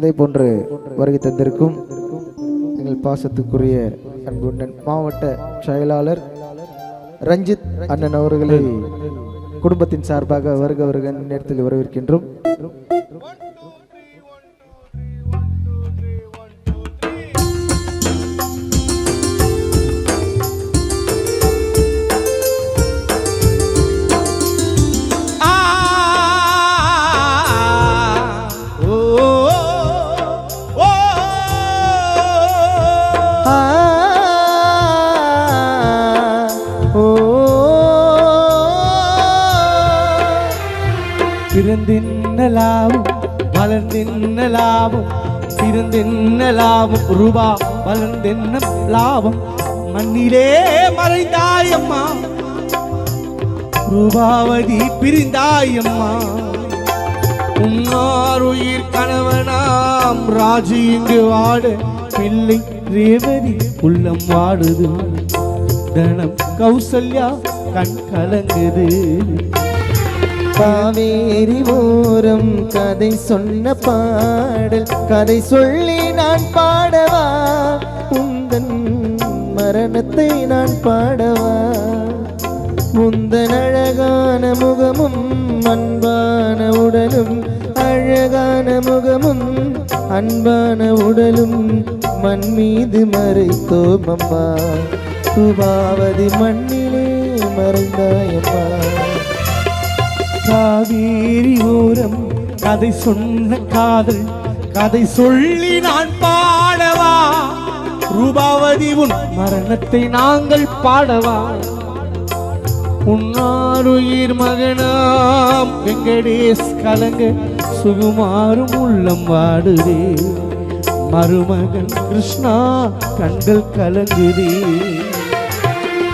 அதே போன்று வருகை தந்திருக்கும் எங்கள் பாசத்துக்குரிய அன்புடன் மாவட்ட செயலாளர் ரஞ்சித் அண்ணன் அவர்களை குடும்பத்தின் சார்பாக வருக நேரத்தில் வரவேற்கின்றோம். பிறந்தென்ன லாபம் வளர்ந்தென்ன லாபம், பிறந்தென்ன லாபம் ரூபா வளர்ந்தென்ன லாபம், மண்ணிலே மறைந்தாயம்மா ரூபாவதி பிரிந்தாயம்மா. உன்னாருயிர் கணவனாம் ராஜு இங்கு வாட, பிள்ளை ரேவதி உள்ளம் வாடுது, தனம் கௌசல்யா கண் கலங்குது. காவேரி ஓரம் கதை சொன்ன பாடல், கதை சொல்லி நான் பாடவா, உந்தன் மரணத்தை நான் பாடவா. உந்தன் அழகான முகமும் அன்பான உடலும், அழகான முகமும் அன்பான உடலும் மண் மீது மறைத்தோம் அம்மா, ரூபாவதி மண்ணிலே மறைந்தாயம்மா. காவேரி ஓரம் கதை சொன்ன காதல், கதை சொல்லி நான் பாடவா, ரூபாவதி உன் மரணத்தை நாங்கள் பாடவா. உன்னாருயிர் மகனாம் வெங்கடேஷ் கலங்க, சுகுமாரும் உள்ளம் வாடுதே, மருமகன் கிருஷ்ணா கண்கள் கலங்குதே.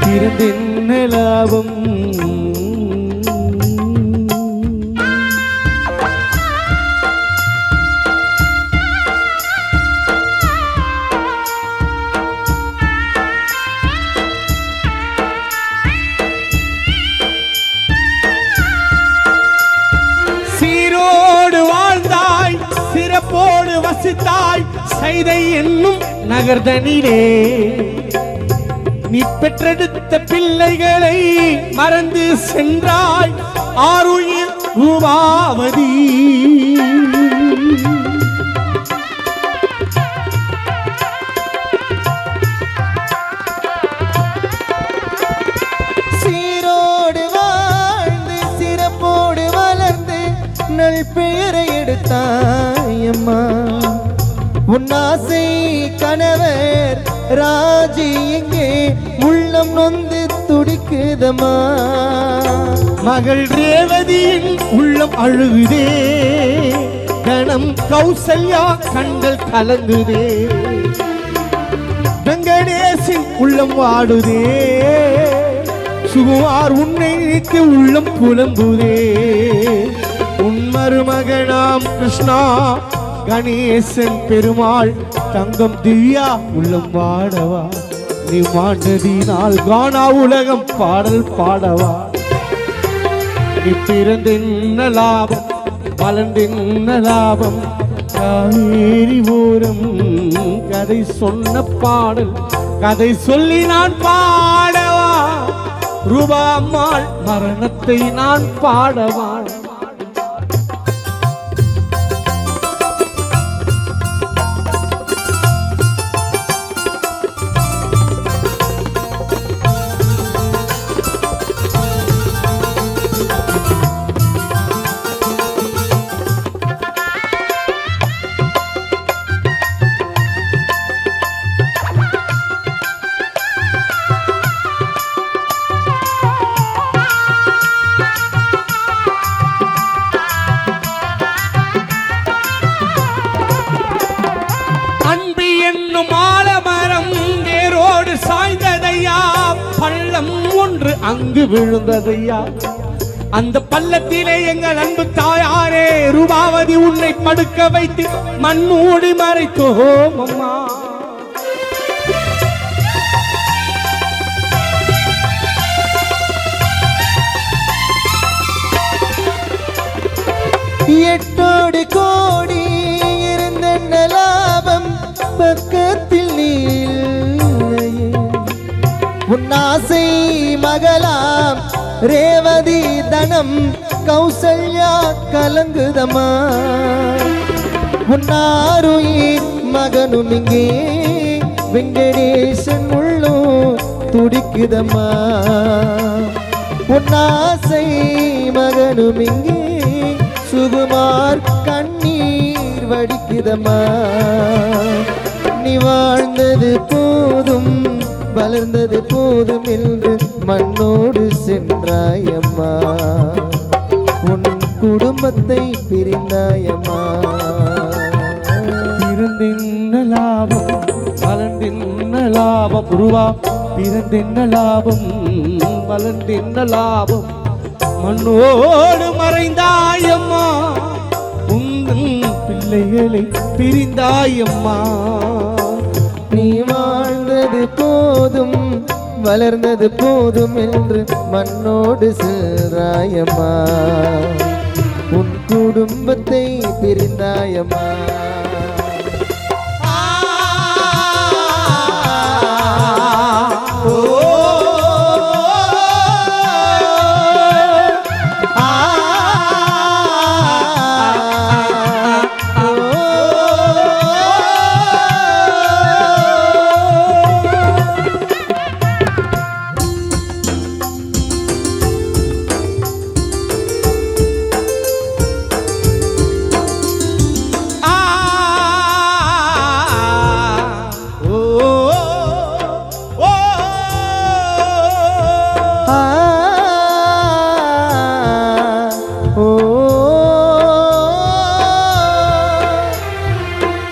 பிறந்தென்ன லாபம் சிறப்போடு வசித்தாய் சைதை என்னும் நகர்தனிலே. நீ பெற்றெடுத்த பிள்ளைகளை மறந்து சென்றாய் ஆருயிர் ரூபாவதி. சீரோடு வாழ்ந்து சிறப்போடு வளர்ந்து நல் பெயரை எடுத்தாயம்மா. உன்னாசை கணவர் ராஜி எங்கே உள்ளம் நொந்து துடிக்குதம்மா. மகள் ரேவதியின் உள்ளம் அழுகுதே, கணம் கௌசல்யா கண்கள் கலங்குதே, வெங்கடேசின் உள்ளம் வாடுதே, சுகுமார் உன்னை நினைத்து உள்ளம் புலம்புதே. உன் மருமகனாம் கிருஷ்ணா கணேசன் பெருமாள் தங்கம் திவ்யா உள்ளம் வாடவா, நீ மாண்டதினால் கானா உலகம் பாடல் பாடவா. நீ பிறந்தென்ன லாபம் வளர்ந்தென்ன லாபம், காவேரி ஓரம் கதை சொன்ன பாடல், கதை சொல்லி நான் பாடவா, ரூபா அம்மாள் மரணத்தை நான் பாடவா. சாய்ந்ததையா பள்ளம் ஒன்று அங்கு விழுந்ததையா, அந்த பள்ளத்திலே எங்கள் அன்பு தாயாரே ரூபாவதி உன்னை படுக்க வைத்து மண்ணூடி மறைத்தோம் அம்மா. எட்டோடு கோடி இருந்த சொர்க்கத்தில் நீ இல்லையே. உன் ஆசை மகளாம் ரேவதி தனம் கௌசல்யா கலங்குதமா. உன்னாருயிர் மகனும் இங்கே வெங்கடேசன் உள்ளும் துடிக்குதம்மா. உன்னாசை மகனும் இங்கே சுகுமார் கண்ணீர் வடிக்குதம்மா. நீ வாழ்ந்தது போதும் வளர்ந்தது போதும் என்று மண்ணோடு சென்றாயம்மா. உன் குடும்பத்தை பிரிந்தாயம்மா. பிறந்தென்ன லாபம் வளர்ந்தென்ன லாபம் உருவா. பிறந்தென்ன லாபம் வளர்ந்தென்ன லாபம் மண்ணோடு மறைந்தாயம்மா. உந்தன் பிள்ளைகளை பிரிந்தாயம்மா. நீ வாழ்ந்தது போதும் வளர்ந்தது போதும் என்று மண்ணோடு சென்றாயம்மா. உன் குடும்பத்தை பிரிந்தாயம்மா.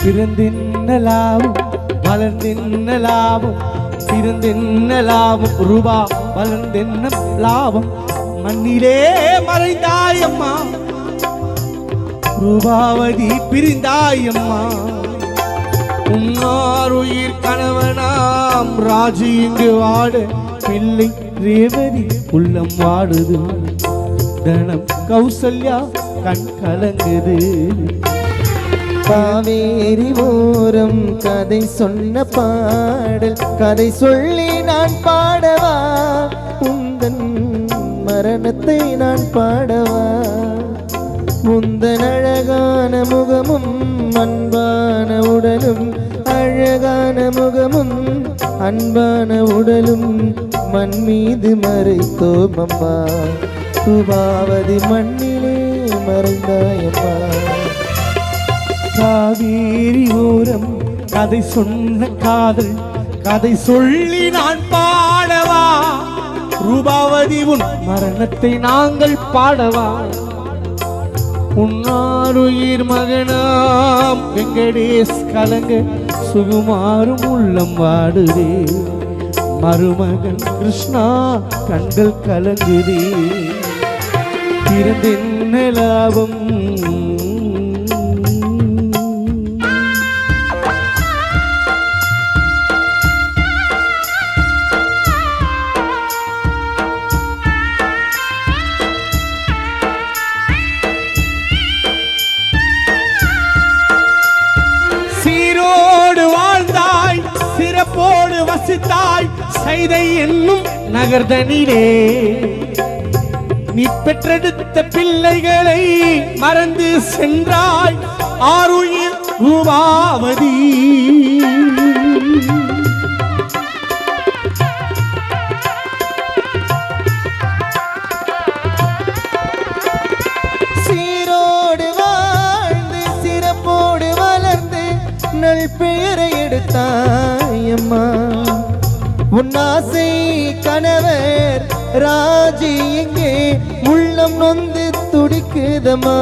பிறந்தென்ன லாபம் வளர்ந்தென்ன லாபம். பிறந்தென்ன லாபம் ரூபா வளர்ந்தென்ன லாபம் மண்ணிலே மறைந்தாயம்மா. ரூபாவதி பிரிந்தாயம்மா. உன்னாருயிர் கணவனாம் ராஜு இங்கு வாட பிள்ளை ரேவதி உள்ளம் வாடுது. தனம் கௌசல்யா கண் கலங்குது. காவேரி ஓரம் கதை சொன்ன பாடல் கதை சொல்லி நான் பாடவா. உந்தன் மரணத்தை நான் பாடவா. உந்தன் அழகான முகமும் அன்பான உடலும் அழகான முகமும் அன்பான உடலும் மண் மீது மறைத்தோம் அம்மா. ரூபாவதி மண்ணிலே மறைந்தாயம்மா. காவேரி ஓரம் கதை சொன்ன காதல் கதை சொல்லி நான் பாடவா. ரூபாவதி உன் மரணத்தை நாங்கள் பாடவா. உன்னாருயிர் மகனாம் வெங்கடேஷ் கலங்க சுகுமாரும் உள்ளம் வாடுதே. மருமகன் கிருஷ்ணா கண்கள் கலங்குதே. பிறந்தென்ன லாபம் சிறப்போடு வசித்தாய் சைதை என்னும் நகர்தனிலே. நீ பெற்றெடுத்த பிள்ளைகளை மறந்து சென்றாய் ஆருயிர் ரூபாவதி. சீரோடு வாழ்ந்து சிறப்போடு வளர்ந்து நல் பெயரை எடுத்தாயம்மா. உன்னாசை கணவர் ராஜி எங்கே உள்ளம் நொந்து துடிக்குதம்மா.